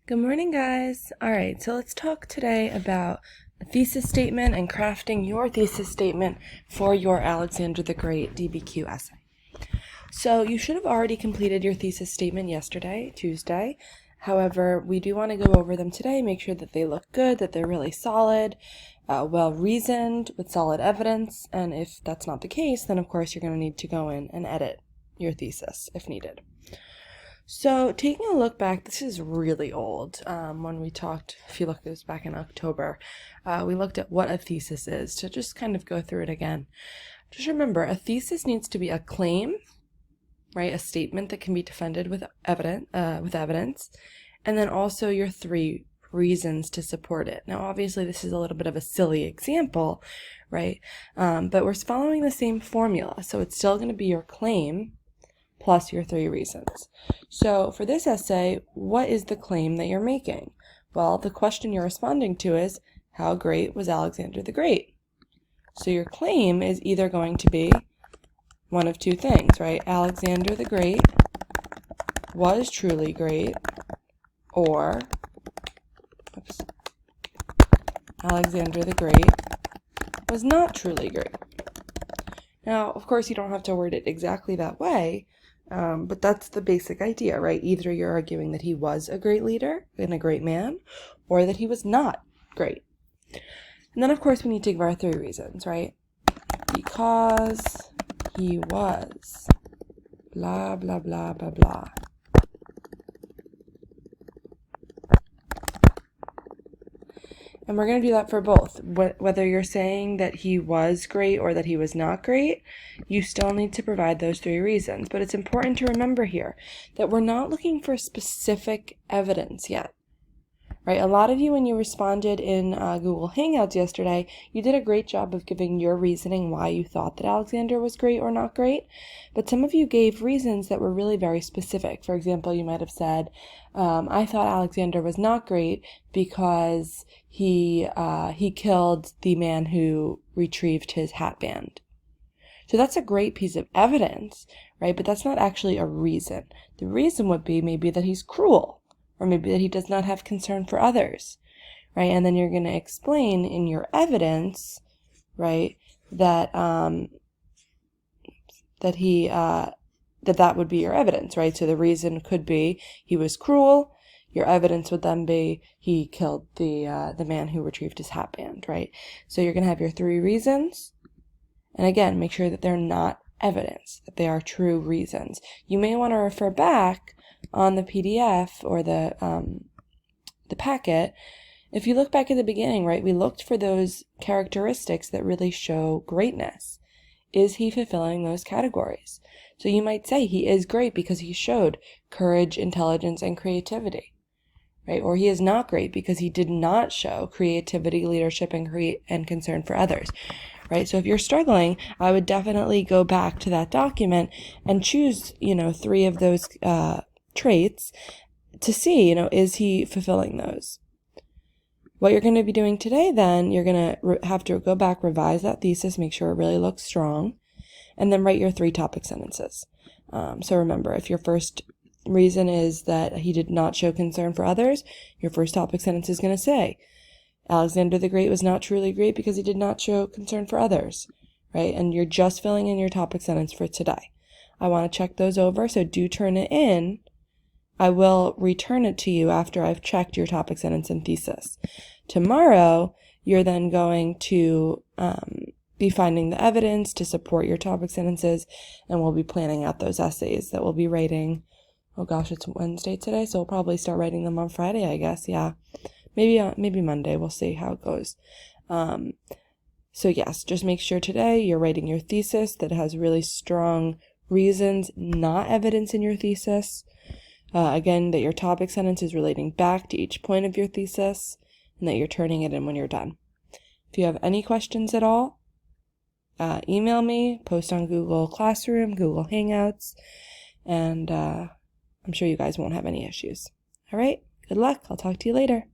Good morning, guys. All right, so let's talk today about a thesis statement and crafting your thesis statement for your Alexander the Great DBQ essay. So you should have already completed your thesis statement yesterday, Tuesday. However, we do want to go over them today, make sure that they look good, that they're really solid, well-reasoned, with solid evidence, and if that's not the case, then of course you're going to need to go in and edit your thesis if needed. So taking a look back, this is really old. When we talked, if you look, it was back in October, we looked at what a thesis is, to just kind of go through it again. Just remember, a thesis needs to be a claim, right? A statement that can be defended with evidence, and then also your three reasons to support it. Now, obviously, this is a little bit of a silly example, right? But we're following the same formula, so it's still going to be your claim plus your three reasons. So for this essay, what is the claim that you're making? Well, the question you're responding to is, how great was Alexander the Great? So your claim is either going to be one of two things, right? Alexander the Great was truly great, or Alexander the Great was not truly great. Now, of course, you don't have to word it exactly that way, but that's the basic idea, right? Either you're arguing that he was a great leader and a great man, or that he was not great. And then, of course, we need to give our three reasons, right? Because he was blah, blah, blah, blah, blah. And we're going to do that for both. Whether you're saying that he was great or that he was not great, you still need to provide those three reasons. But it's important to remember here that we're not looking for specific evidence yet, right? A lot of you, when you responded in Google Hangouts yesterday, you did a great job of giving your reasoning why you thought that Alexander was great or not great. But some of you gave reasons that were really very specific. For example, you might have said, I thought Alexander was not great because he killed the man who retrieved his hatband. So that's a great piece of evidence, right? But that's not actually a reason. The reason would be maybe that he's cruel, or maybe that he does not have concern for others, right? And then you're going to explain in your evidence, right, that that would be your evidence, right? So the reason could be he was cruel. Your evidence would then be he killed the man who retrieved his hatband, right? So you're going to have your three reasons. And again, make sure that they're not evidence, that they are true reasons. You may want to refer back on the PDF or the packet. If you look back at the beginning, right, we looked for those characteristics that really show greatness. Is he fulfilling those categories? So you might say he is great because he showed courage, intelligence, and creativity, right? Or he is not great because he did not show creativity, leadership, and concern for others, right? So if you're struggling, I would definitely go back to that document and choose, three of those traits to see, is he fulfilling those? What you're going to be doing today, then, you're going to have to go back, revise that thesis, make sure it really looks strong, and then write your three topic sentences. So remember, if your first reason is that he did not show concern for others, your first topic sentence is going to say, Alexander the Great was not truly great because he did not show concern for others, right? And you're just filling in your topic sentence for today. I want to check those over, so do turn it in. I will return it to you after I've checked your topic sentence and thesis. Tomorrow, you're then going to be finding the evidence to support your topic sentences, and we'll be planning out those essays that we'll be writing. Oh gosh, it's Wednesday today, so we'll probably start writing them on Friday, I guess. Yeah, maybe Monday. We'll see how it goes. So yes, just make sure today you're writing your thesis that has really strong reasons, not evidence in your thesis. Again, that your topic sentence is relating back to each point of your thesis, and that you're turning it in when you're done. If you have any questions at all, email me, post on Google Classroom, Google Hangouts, and I'm sure you guys won't have any issues. All right, good luck. I'll talk to you later.